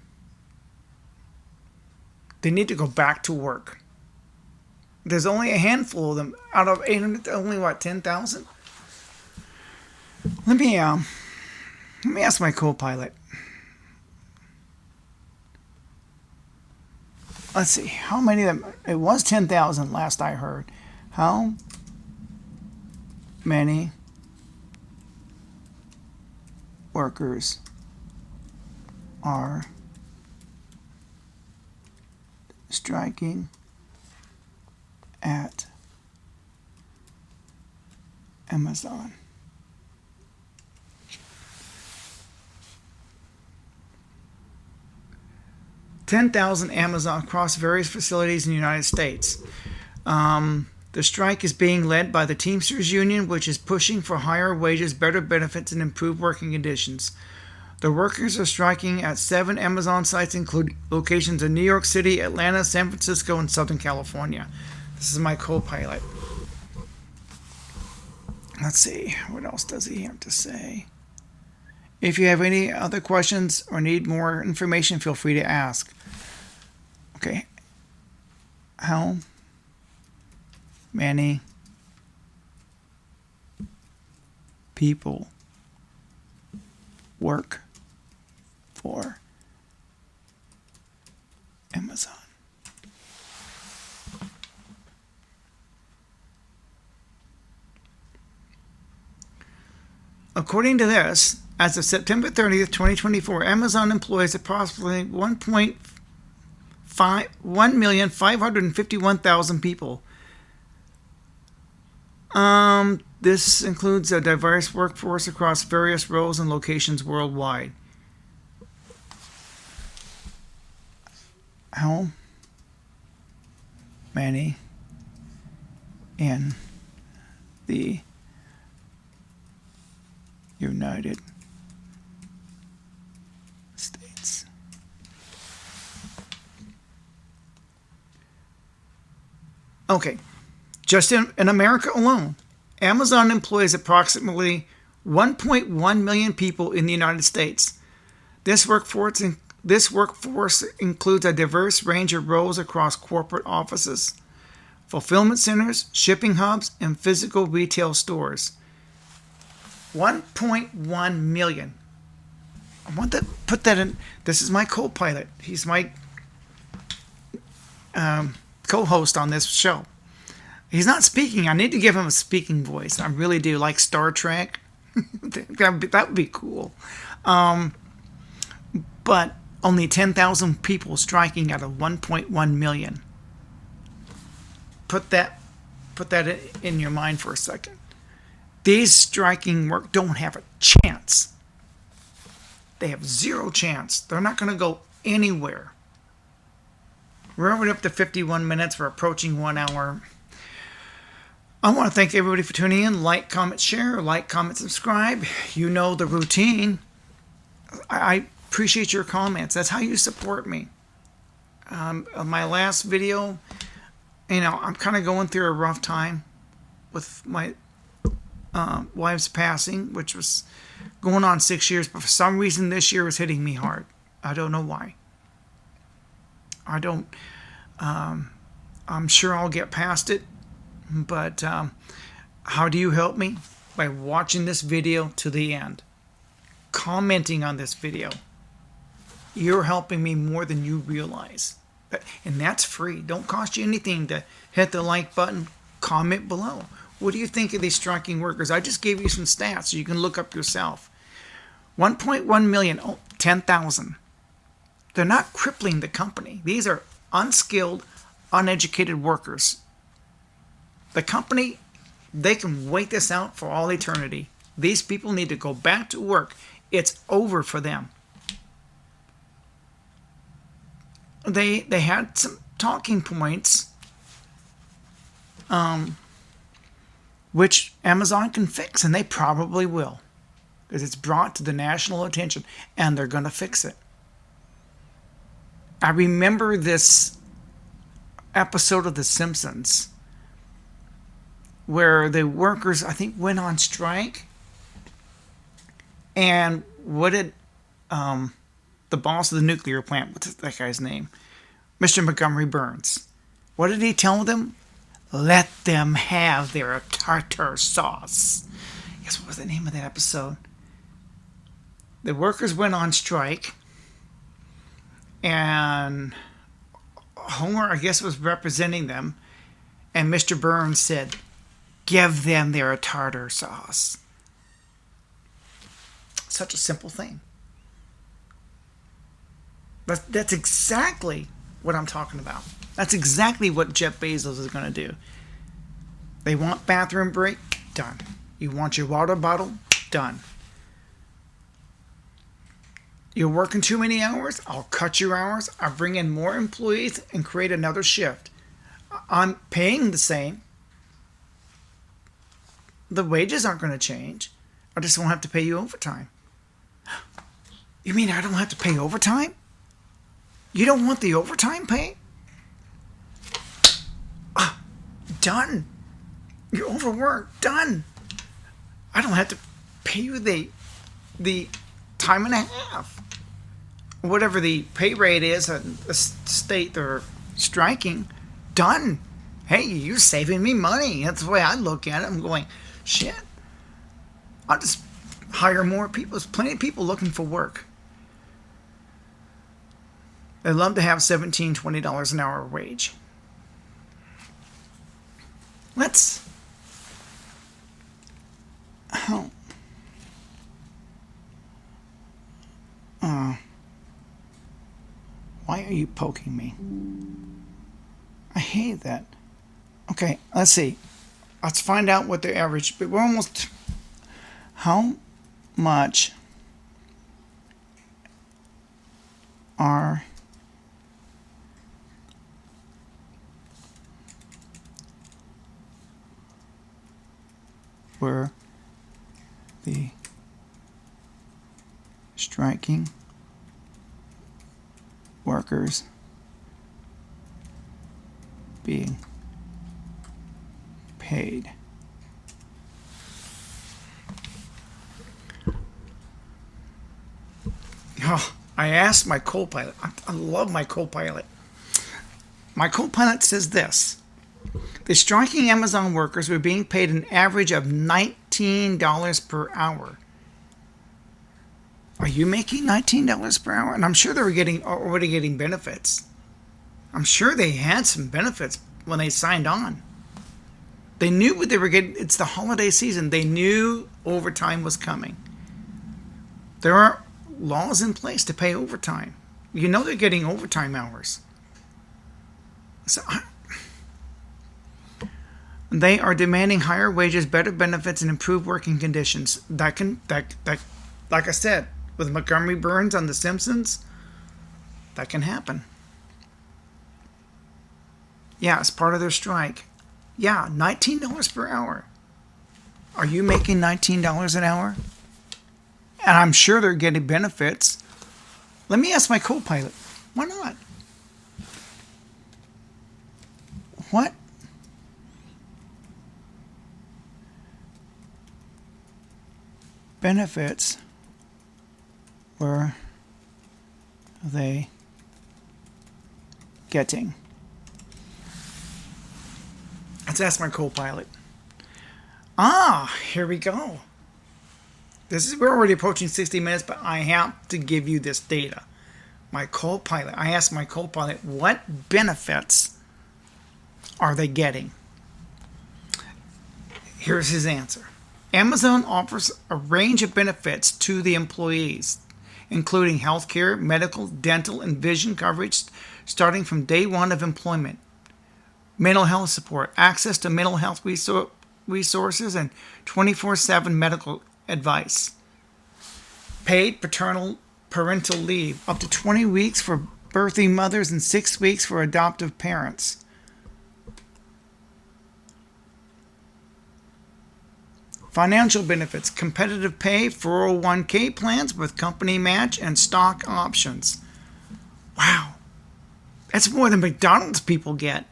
They need to go back to work. There's only a handful of them out of 800. Only what, 10,000? Let me ask my co-pilot. Let's see, how many of them? It was 10,000 last I heard. How many workers are striking at Amazon? $10,000 Amazon across various facilities in the United States. The strike is being led by the Teamsters Union, which is pushing for higher wages, better benefits, and improved working conditions. The workers are striking at 7 Amazon sites, including locations in New York City, Atlanta, San Francisco, and Southern California. This is my co-pilot. Let's see, what else does he have to say? If you have any other questions or need more information, feel free to ask. Okay. How many people work for Amazon? According to this, as of September 30th, 2024, Amazon employs approximately 1,551,000 people. This includes a diverse workforce across various roles and locations worldwide. How many in the United States. Okay, just in America alone, Amazon employs approximately 1.1 million people in the United States. This workforce includes a diverse range of roles across corporate offices, fulfillment centers, shipping hubs, and physical retail stores. 1.1 million. I want to put that in. This is my co-pilot. He's my co-host on this show. He's not speaking. I need to give him a speaking voice. I really do, like Star Trek. That would be cool. But only 10,000 people striking out of 1.1 million. Put that in your mind for a second. These striking work don't have a chance. They have zero chance. They're not going to go anywhere. We're already up to 51 minutes. We're approaching 1 hour. I want to thank everybody for tuning in. Like, comment, share. Like, comment, subscribe. You know the routine. I appreciate your comments. That's how you support me. My last video, I'm kind of going through a rough time with my wife's passing, which was going on 6 years, but for some reason this year was hitting me hard. I don't know why. I'm sure I'll get past it, but how do you help me? By watching this video to the end, commenting on this video. You're helping me more than you realize. And that's free. Don't cost you anything to hit the like button, comment below. What do you think of these striking workers? I just gave you some stats so you can look up yourself. 1.1 million, 10,000. They're not crippling the company. These are unskilled, uneducated workers. The company, they can wait this out for all eternity. These people need to go back to work. It's over for them. They had some talking points, which Amazon can fix, and they probably will, because it's brought to the national attention, and they're going to fix it. I remember this episode of The Simpsons where the workers, I think, went on strike, and what did the boss of the nuclear plant, what's that guy's name? Mr. Montgomery Burns. What did he tell them? Let them have their tartar sauce. Guess what was the name of that episode? The workers went on strike, and Homer, I guess, was representing them, and Mr. Burns said, give them their tartar sauce. Such a simple thing. That's exactly what I'm talking about. That's exactly what Jeff Bezos is going to do. They want bathroom break? Done. You want your water bottle? Done. You're working too many hours? I'll cut your hours. I'll bring in more employees and create another shift. I'm paying the same. The wages aren't going to change. I just won't have to pay you overtime. You mean I don't have to pay overtime? You don't want the overtime pay? Done. You're overworked. Done. I don't have to pay you the time and a half. Whatever the pay rate is at the state they're striking. Done. Hey, you're saving me money. That's the way I look at it. I'm going, shit. I'll just hire more people. There's plenty of people looking for work. They love to have $17, $20 an hour wage. Let's... Oh. Why are you poking me? I hate that. Okay, let's see. Let's find out what the average... But we're almost... How much are were the striking workers being paid. Oh, I asked my co-pilot. I love my co-pilot. My co-pilot says this. The striking Amazon workers were being paid an average of $19 per hour. Are you making $19 per hour? And I'm sure they were already getting benefits. I'm sure they had some benefits when they signed on. They knew what they were getting. It's the holiday season. They knew overtime was coming. There are laws in place to pay overtime. You know they're getting overtime hours. So they are demanding higher wages, better benefits, and improved working conditions. That like I said, with Montgomery Burns on The Simpsons, that can happen. Yeah, it's part of their strike. Yeah, $19 per hour. Are you making $19 an hour? And I'm sure they're getting benefits. Let me ask my co-pilot. Why not? What benefits were they getting? Let's ask my co-pilot. Here we go. We're already approaching 60 minutes, but I have to give you this data. I asked my co-pilot, what benefits are they getting? Here's his answer. Amazon offers a range of benefits to the employees, including healthcare, medical, dental, and vision coverage starting from day one of employment. Mental health support, access to mental health resources, and 24/7 medical advice. Paid parental leave, up to 20 weeks for birthing mothers and 6 weeks for adoptive parents. Financial benefits, competitive pay, 401k plans with company match and stock options. Wow. That's more than McDonald's people get.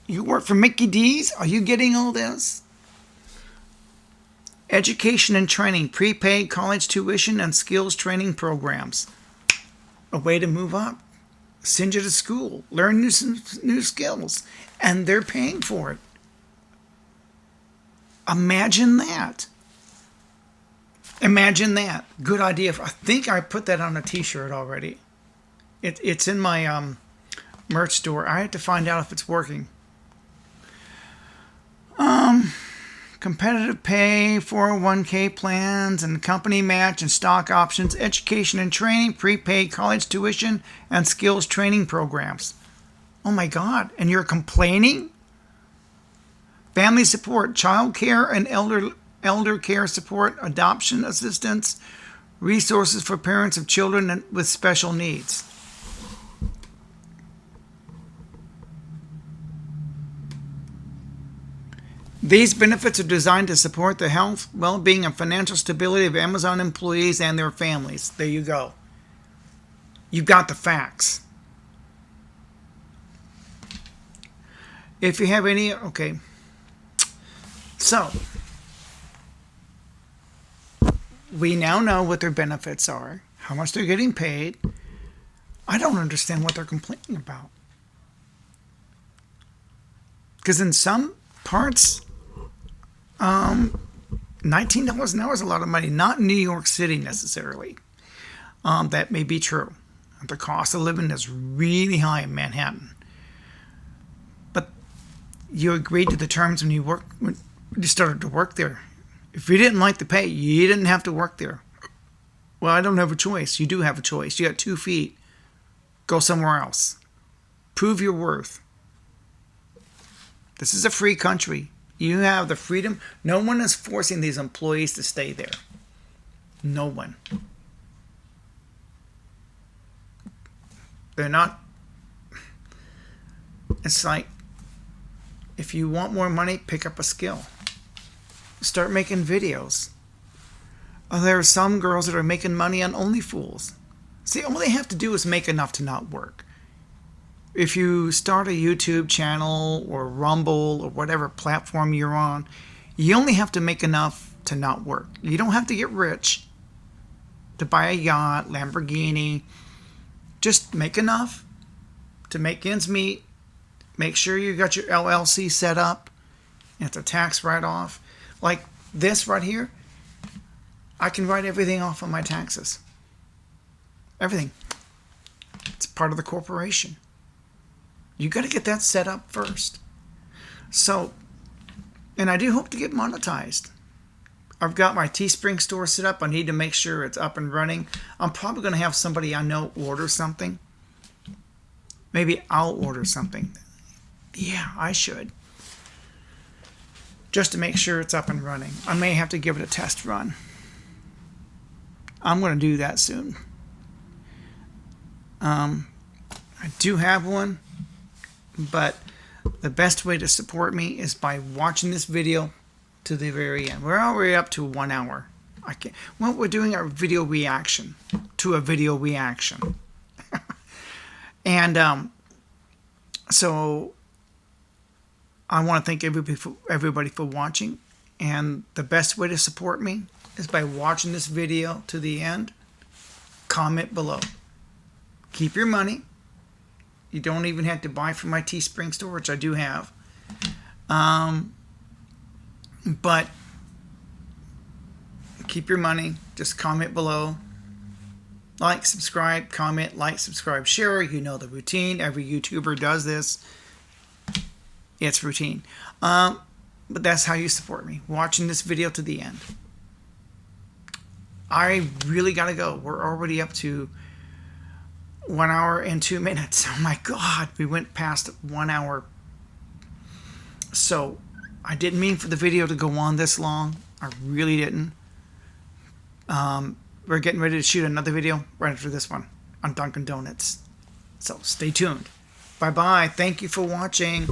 You work for Mickey D's? Are you getting all this? Education and training, prepaid college tuition and skills training programs. A way to move up. Send you to school. Learn new skills. And they're paying for it. Imagine that. Imagine that. Good idea. I think I put that on a t-shirt already. It's in my merch store. I have to find out if it's working. Competitive pay, 401k plans, and company match and stock options, education and training, prepaid college tuition, and skills training programs. Oh my God. And you're complaining? Family support, child care and elder care support, adoption assistance, resources for parents of children with special needs. These benefits are designed to support the health, well-being, and financial stability of Amazon employees and their families. There you go. You've got the facts. If you have any, okay. So, we now know what their benefits are, how much they're getting paid. I don't understand what they're complaining about. Because in some parts, $19 an hour is a lot of money. Not in New York City necessarily. That may be true. The cost of living is really high in Manhattan. But you agreed to the terms when you started to work there. If you didn't like the pay, you didn't have to work there. Well, I don't have a choice. You do have a choice. You got 2 feet. Go somewhere else. Prove your worth. This is a free country. You have the freedom. No one is forcing these employees to stay there. No one. They're not. It's like, if you want more money, pick up a skill. start making videos. There are some girls that are making money on OnlyFools. See, all they have to do is make enough to not work. If you start a YouTube channel or Rumble or whatever platform you're on, you only have to make enough to not work. You don't have to get rich to buy a yacht, Lamborghini. Just make enough to make ends meet. Make sure you got your LLC set up. It's a tax write-off. Like this right here, I can write everything off on my taxes. Everything. It's part of the corporation. You got to get that set up first. So, and I do hope to get monetized. I've got my Teespring store set up. I need to make sure it's up and running. I'm probably going to have somebody I know order something. Maybe I'll order something. Yeah, I should. Just to make sure it's up and running. I may have to give it a test run. I'm going to do that soon. I do have one, but the best way to support me is by watching this video to the very end. We're already up to 1 hour. Well, we're doing our video reaction to a video reaction. And so I want to thank everybody for watching. And the best way to support me is by watching this video to the end. Comment below. Keep your money. You don't even have to buy from my Teespring store, which I do have. But keep your money. Just comment below. Like, subscribe, comment, like, subscribe, share. You know the routine. Every YouTuber does this. It's routine. But that's how you support me. Watching this video to the end. I really got to go. We're already up to 1 hour and 2 minutes. Oh my God. We went past 1 hour. So I didn't mean for the video to go on this long. I really didn't. We're getting ready to shoot another video right after this one on Dunkin' Donuts. So stay tuned. Bye-bye. Thank you for watching.